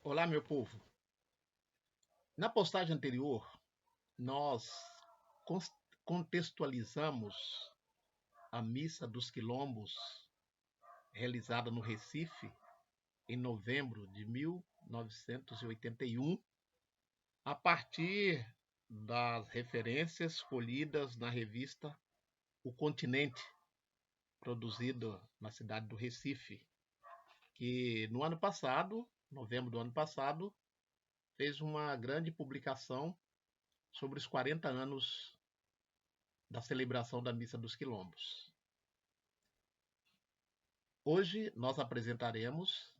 Olá, meu povo. Na postagem anterior, nós cons- contextualizamos a Missa dos Quilombos, realizada no Recife em novembro de 1981, a partir das referências colhidas na revista O Continente, produzida na cidade do Recife, que no ano passado, novembro do ano passado, fez uma grande publicação sobre os 40 anos da celebração da Missa dos Quilombos. Hoje nós apresentaremos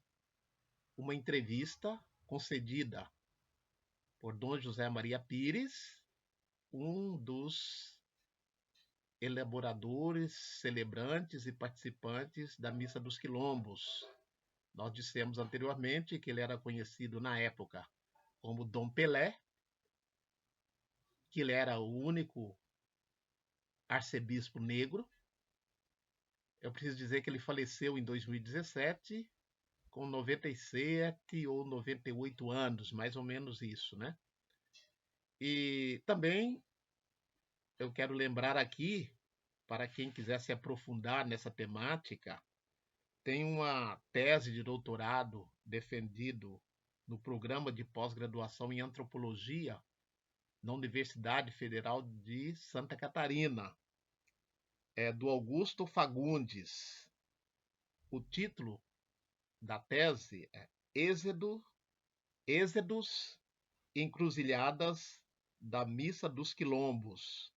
uma entrevista concedida por Dom José Maria Pires, um dos elaboradores, celebrantes e participantes da Missa dos Quilombos. Nós dissemos anteriormente que ele era conhecido na época como Dom Pelé, que ele era o único arcebispo negro. Eu preciso dizer que ele faleceu em 2017 com 97 ou 98 anos, mais ou menos isso, né? E também eu quero lembrar aqui, para quem quiser se aprofundar nessa temática, tem uma tese de doutorado defendido no programa de pós-graduação em antropologia na Universidade Federal de Santa Catarina, é do Augusto Fagundes. O título da tese é Êxodos Encruzilhadas da Missa dos Quilombos.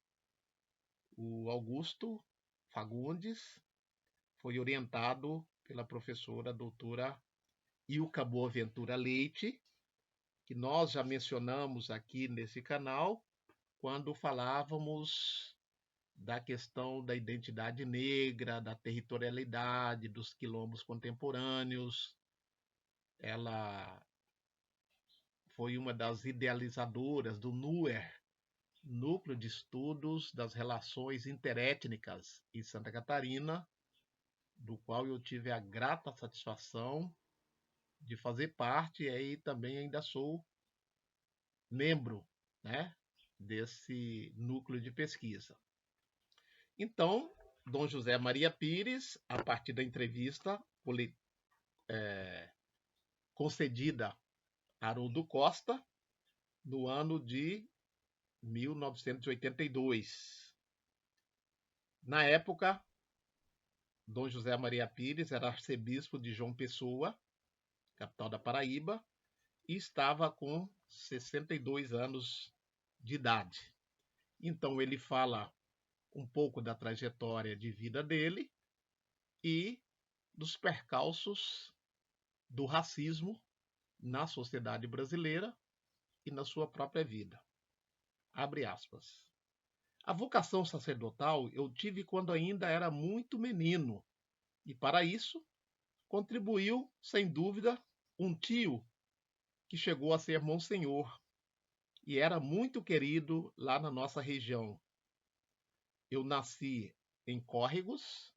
O Augusto Fagundes foi orientado pela professora doutora Ilka Boaventura Leite, que nós já mencionamos aqui nesse canal quando falávamos da questão da identidade negra, da territorialidade, dos quilombos contemporâneos. Ela foi uma das idealizadoras do NUER, Núcleo de Estudos das Relações Interétnicas em Santa Catarina, do qual eu tive a grata satisfação de fazer parte e aí também ainda sou membro, né, desse núcleo de pesquisa. Então, Dom José Maria Pires, a partir da entrevista concedida a Haroldo Costa no ano de 1982. Na época, Dom José Maria Pires era arcebispo de João Pessoa, capital da Paraíba, e estava com 62 anos de idade. Então ele fala um pouco da trajetória de vida dele e dos percalços do racismo na sociedade brasileira e na sua própria vida. Abre aspas. A vocação sacerdotal eu tive quando ainda era muito menino, e para isso contribuiu, sem dúvida, um tio que chegou a ser monsenhor e era muito querido lá na nossa região. Eu nasci em Córregos,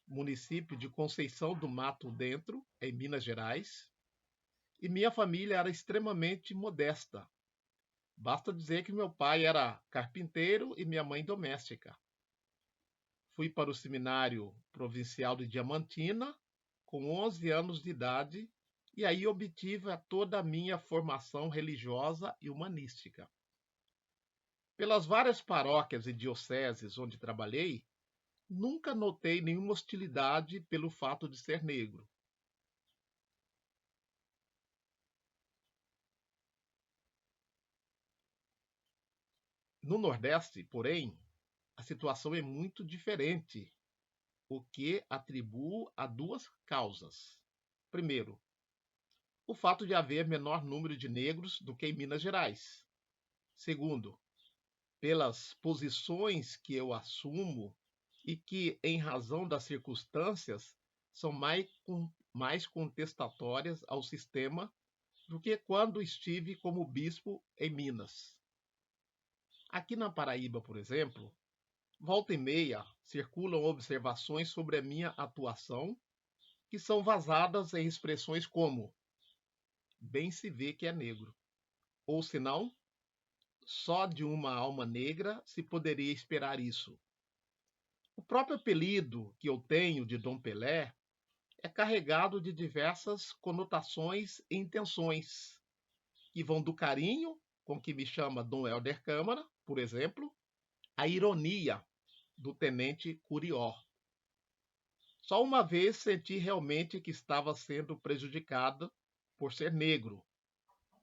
município de Conceição do Mato Dentro, em Minas Gerais, e minha família era extremamente modesta. Basta dizer que meu pai era carpinteiro e minha mãe doméstica. Fui para o seminário provincial de Diamantina com 11 anos de idade e aí obtive toda a minha formação religiosa e humanística. Pelas várias paróquias e dioceses onde trabalhei, nunca notei nenhuma hostilidade pelo fato de ser negro. No Nordeste, porém, a situação é muito diferente, o que atribuo a duas causas. Primeiro, o fato de haver menor número de negros do que em Minas Gerais. Segundo, pelas posições que eu assumo e que, em razão das circunstâncias, são mais contestatórias ao sistema do que quando estive como bispo em Minas. Aqui na Paraíba, por exemplo, volta e meia circulam observações sobre a minha atuação que são vazadas em expressões como bem se vê que é negro. Ou senão, só de uma alma negra se poderia esperar isso. O próprio apelido que eu tenho de Dom Pelé é carregado de diversas conotações e intenções, que vão do carinho com que me chama Dom Helder Câmara, por exemplo, à ironia do tenente Curió. Só uma vez senti realmente que estava sendo prejudicado por ser negro.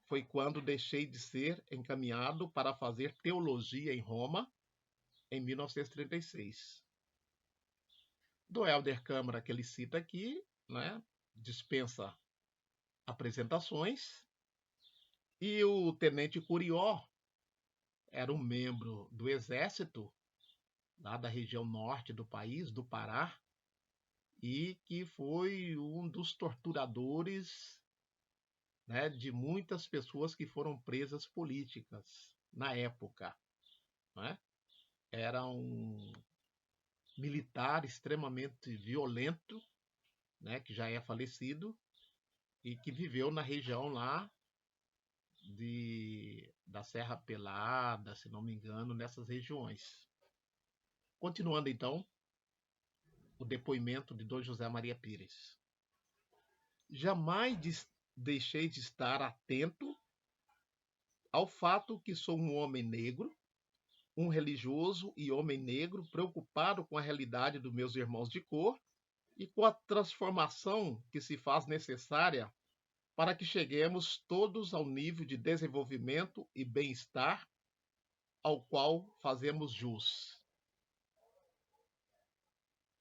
Foi quando deixei de ser encaminhado para fazer teologia em Roma, em 1936. Do Helder Câmara, que ele cita aqui, né, dispensa apresentações, e o tenente Curió era um membro do exército, lá da região norte do país, do Pará, e que foi um dos torturadores, né, de muitas pessoas que foram presas políticas na época. Né? Era um militar extremamente violento, né, que já é falecido e que viveu na região lá da Serra Pelada, se não me engano, nessas regiões. Continuando então, o depoimento de Dom José Maria Pires. Jamais deixei de estar atento ao fato que sou um homem negro, um religioso e homem negro preocupado com a realidade dos meus irmãos de cor e com a transformação que se faz necessária para que cheguemos todos ao nível de desenvolvimento e bem-estar ao qual fazemos jus.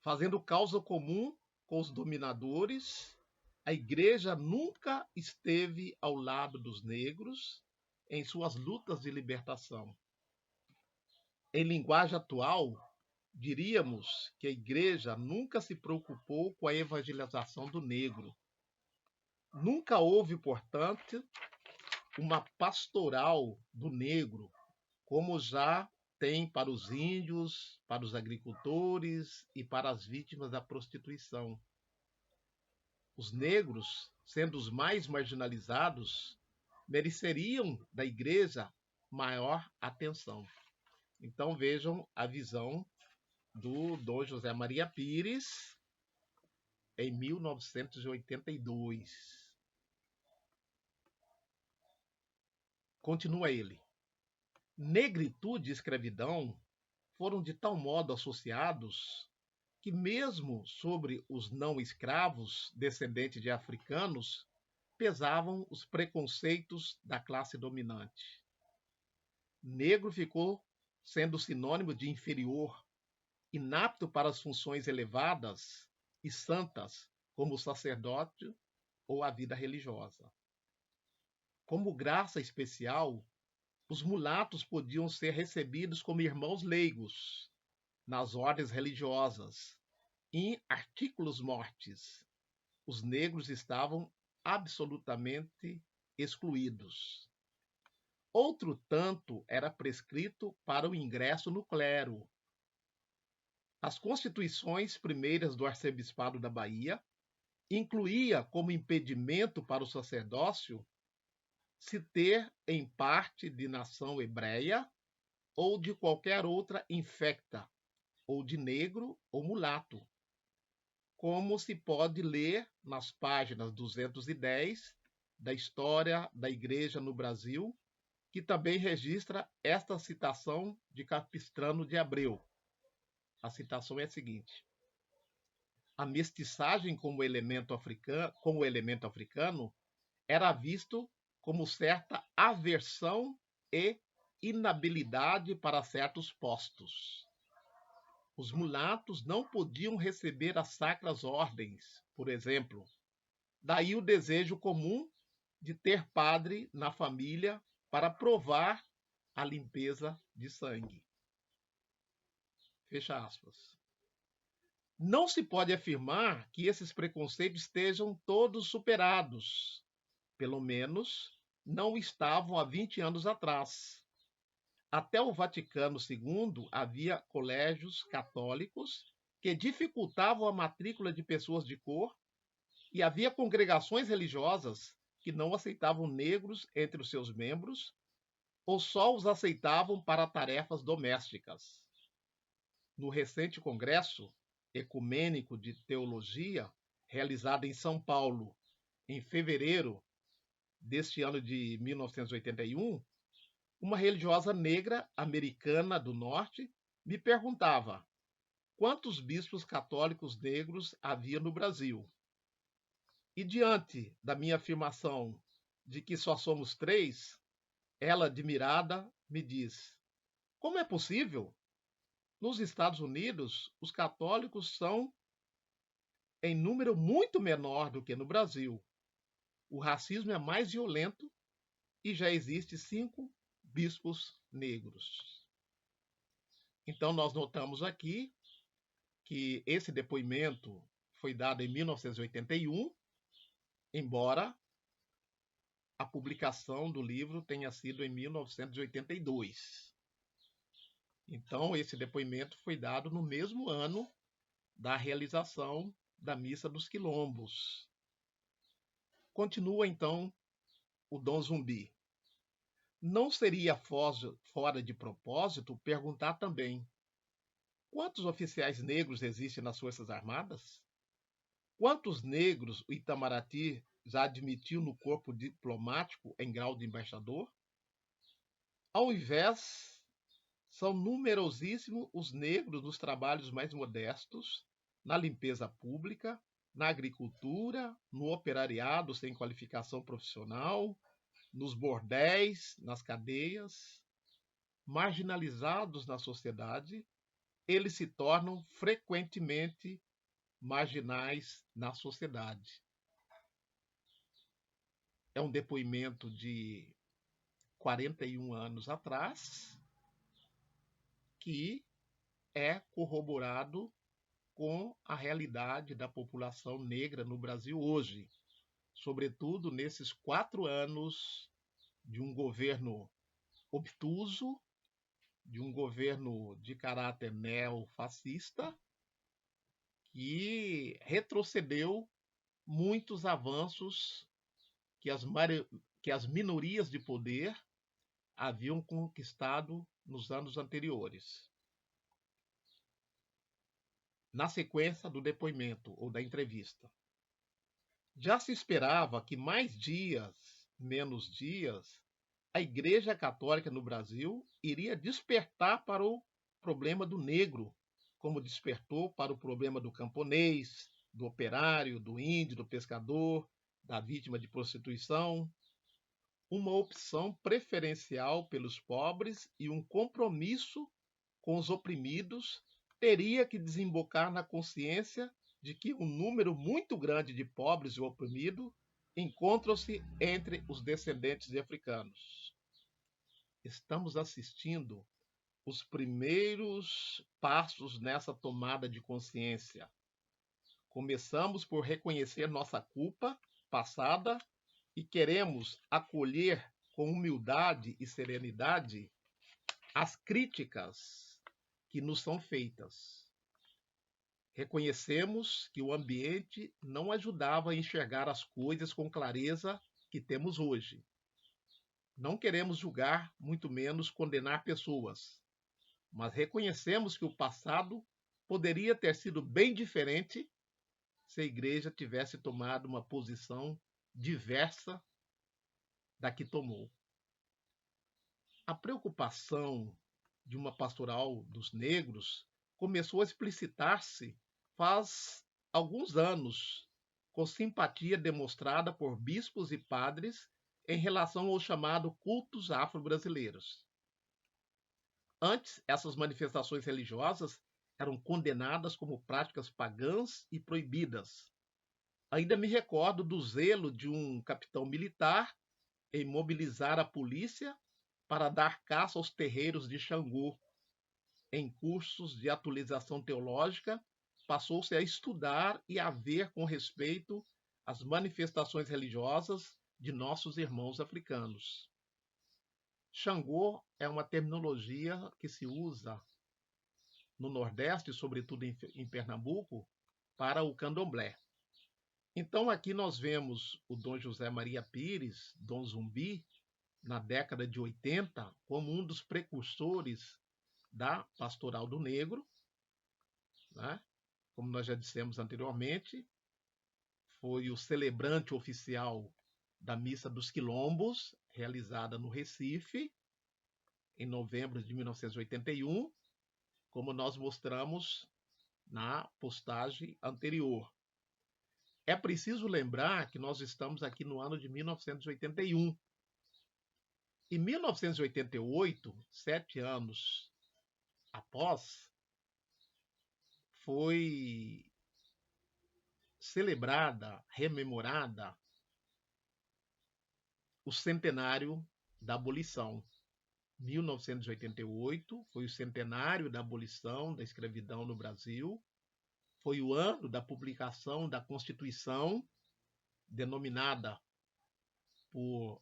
Fazendo causa comum com os dominadores, a Igreja nunca esteve ao lado dos negros em suas lutas de libertação. Em linguagem atual, diríamos que a Igreja nunca se preocupou com a evangelização do negro. Nunca houve, portanto, uma pastoral do negro, como já tem para os índios, para os agricultores e para as vítimas da prostituição. Os negros, sendo os mais marginalizados, mereceriam da Igreja maior atenção. Então vejam a visão do Dom José Maria Pires em 1982. Continua ele. Negritude e escravidão foram de tal modo associados que mesmo sobre os não escravos descendentes de africanos pesavam os preconceitos da classe dominante. Negro ficou sendo sinônimo de inferior, inapto para as funções elevadas e santas, como o sacerdócio ou a vida religiosa. Como graça especial, os mulatos podiam ser recebidos como irmãos leigos nas ordens religiosas. Em artículos mortis, os negros estavam absolutamente excluídos. Outro tanto era prescrito para o ingresso no clero. As constituições primeiras do arcebispado da Bahia incluía como impedimento para o sacerdócio se ter em parte de nação hebreia ou de qualquer outra infecta, ou de negro ou mulato, como se pode ler nas páginas 210 da História da Igreja no Brasil, que também registra esta citação de Capistrano de Abreu. A citação é a seguinte: a mestiçagem como elemento africano era visto como certa aversão e inabilidade para certos postos. Os mulatos não podiam receber as sacras ordens, por exemplo. Daí o desejo comum de ter padre na família para provar a limpeza de sangue. Fecha aspas. Não se pode afirmar que esses preconceitos estejam todos superados. Pelo menos não estavam há 20 anos atrás. Até o Vaticano II havia colégios católicos que dificultavam a matrícula de pessoas de cor e havia congregações religiosas que não aceitavam negros entre os seus membros ou só os aceitavam para tarefas domésticas. No recente Congresso Ecumênico de Teologia, realizado em São Paulo em fevereiro deste ano de 1981, uma religiosa negra americana do Norte me perguntava quantos bispos católicos negros havia no Brasil. E diante da minha afirmação de que só somos 3, ela, admirada, me diz: como é possível? Nos Estados Unidos, os católicos são em número muito menor do que no Brasil. O racismo é mais violento e já existe 5 bispos negros. Então, nós notamos aqui que esse depoimento foi dado em 1981, embora a publicação do livro tenha sido em 1982. Então, esse depoimento foi dado no mesmo ano da realização da Missa dos Quilombos. Continua, então, o Dom Zumbi. Não seria fora de propósito perguntar também: quantos oficiais negros existem nas Forças Armadas? Quantos negros o Itamaraty já admitiu no corpo diplomático em grau de embaixador? Ao invés, são numerosíssimos os negros nos trabalhos mais modestos, na limpeza pública, na agricultura, no operariado sem qualificação profissional, nos bordéis, nas cadeias. Marginalizados na sociedade, eles se tornam frequentemente marginais na sociedade. É um depoimento de 41 anos atrás, que é corroborado com a realidade da população negra no Brasil hoje, sobretudo nesses 4 anos de um governo obtuso, de um governo de caráter neofascista, que retrocedeu muitos avanços que as minorias de poder haviam conquistado nos anos anteriores. Na sequência do depoimento ou da entrevista, já se esperava que mais dias, menos dias, a Igreja Católica no Brasil iria despertar para o problema do negro, como despertou para o problema do camponês, do operário, do índio, do pescador, da vítima de prostituição. Uma opção preferencial pelos pobres e um compromisso com os oprimidos teria que desembocar na consciência de que um número muito grande de pobres e oprimidos encontram-se entre os descendentes de africanos. Estamos assistindo os primeiros passos nessa tomada de consciência. Começamos por reconhecer nossa culpa passada e queremos acolher com humildade e serenidade as críticas que nos são feitas. Reconhecemos que o ambiente não ajudava a enxergar as coisas com clareza que temos hoje. Não queremos julgar, muito menos condenar pessoas, mas reconhecemos que o passado poderia ter sido bem diferente se a Igreja tivesse tomado uma posição diversa da que tomou. A preocupação de uma pastoral dos negros começou a explicitar-se faz alguns anos, com simpatia demonstrada por bispos e padres em relação ao chamado cultos afro-brasileiros. Antes, essas manifestações religiosas eram condenadas como práticas pagãs e proibidas. Ainda me recordo do zelo de um capitão militar em mobilizar a polícia para dar caça aos terreiros de Xangô. Em cursos de atualização teológica, passou-se a estudar e a ver com respeito as manifestações religiosas de nossos irmãos africanos. Xangô é uma terminologia que se usa no Nordeste, sobretudo em Pernambuco, para o candomblé. Então aqui nós vemos o Dom José Maria Pires, Dom Zumbi, na década de 80, como um dos precursores da Pastoral do Negro, né? Como nós já dissemos anteriormente, foi o celebrante oficial da Missa dos Quilombos, realizada no Recife, em novembro de 1981, como nós mostramos na postagem anterior. É preciso lembrar que nós estamos aqui no ano de 1981. Em 1988, 7 anos após, foi celebrada, rememorada o centenário da abolição. 1988 foi o centenário da abolição da escravidão no Brasil. Foi o ano da publicação da Constituição, denominada por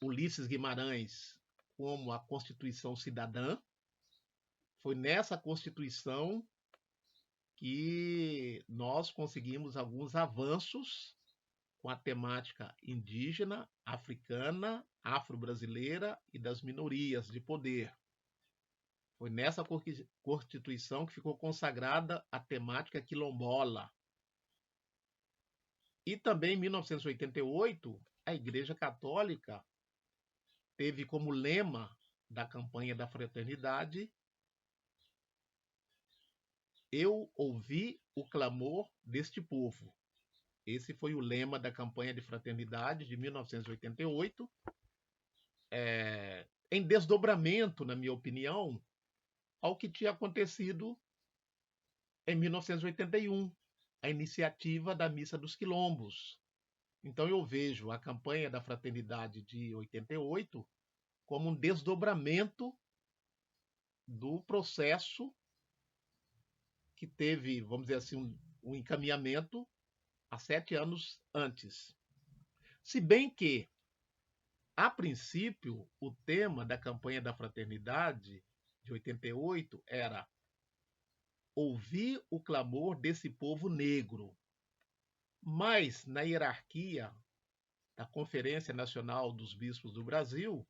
Ulisses Guimarães como a Constituição Cidadã. Foi nessa Constituição que nós conseguimos alguns avanços com a temática indígena, africana, afro-brasileira e das minorias de poder. Foi nessa Constituição que ficou consagrada a temática quilombola. E também em 1988, a Igreja Católica teve como lema da campanha da fraternidade: eu ouvi o clamor deste povo. Esse foi o lema da campanha de fraternidade de 1988, em desdobramento, na minha opinião, ao que tinha acontecido em 1981, a iniciativa da Missa dos Quilombos. Então eu vejo a campanha da fraternidade de 88 como um desdobramento do processo que teve, vamos dizer assim, um encaminhamento há 7 anos antes. Se bem que, a princípio, o tema da campanha da fraternidade de 88 era ouvir o clamor desse povo negro. Mas, na hierarquia da Conferência Nacional dos Bispos do Brasil,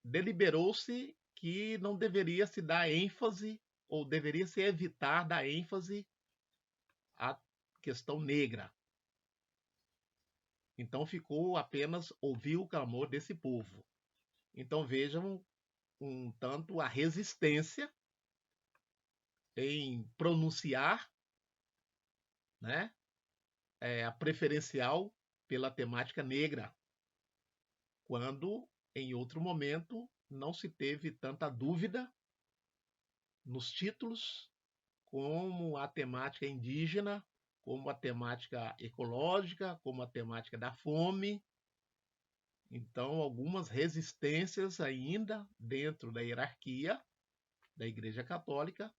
deliberou-se que não deveria se dar ênfase, ou deveria se evitar dar ênfase à questão negra. Então ficou apenas ouvir o clamor desse povo. Então vejam um tanto a resistência em pronunciar, né, a preferencial pela temática negra, quando em outro momento não se teve tanta dúvida nos títulos como a temática indígena, como a temática ecológica, como a temática da fome. Então, algumas resistências ainda dentro da hierarquia da Igreja Católica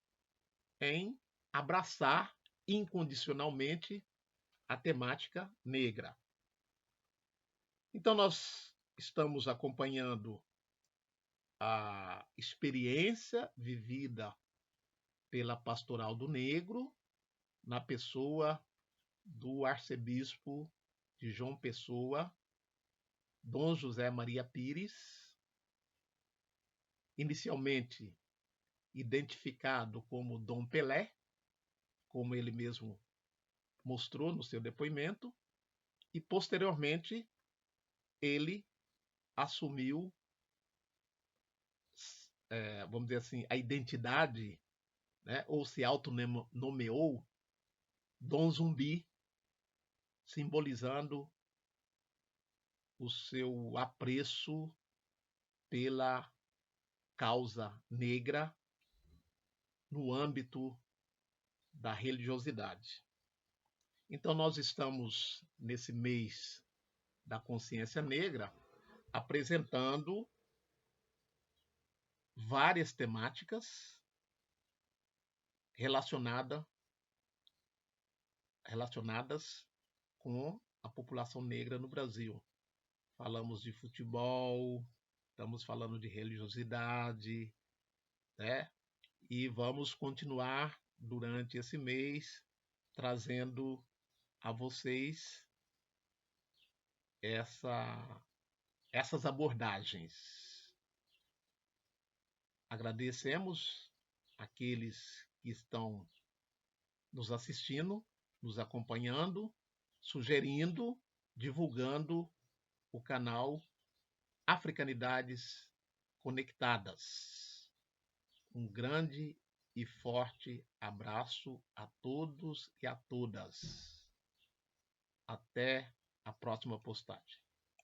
em abraçar incondicionalmente a temática negra. Então, nós estamos acompanhando a experiência vivida pela Pastoral do Negro, na pessoa do arcebispo de João Pessoa, Dom José Maria Pires, inicialmente identificado como Dom Pelé, como ele mesmo mostrou no seu depoimento, e posteriormente ele assumiu, vamos dizer assim, a identidade, né, ou se autonomeou Dom Zumbi, simbolizando o seu apreço pela causa negra no âmbito da religiosidade. Então nós estamos nesse mês da consciência negra apresentando várias temáticas relacionadas com a população negra no Brasil. Falamos de futebol, estamos falando de religiosidade, né? E vamos continuar durante esse mês trazendo a vocês essas abordagens. Agradecemos aqueles que estão nos assistindo, nos acompanhando, sugerindo, divulgando o canal Africanidades Conectadas. Um grande e forte abraço a todos e a todas. Até a próxima postagem.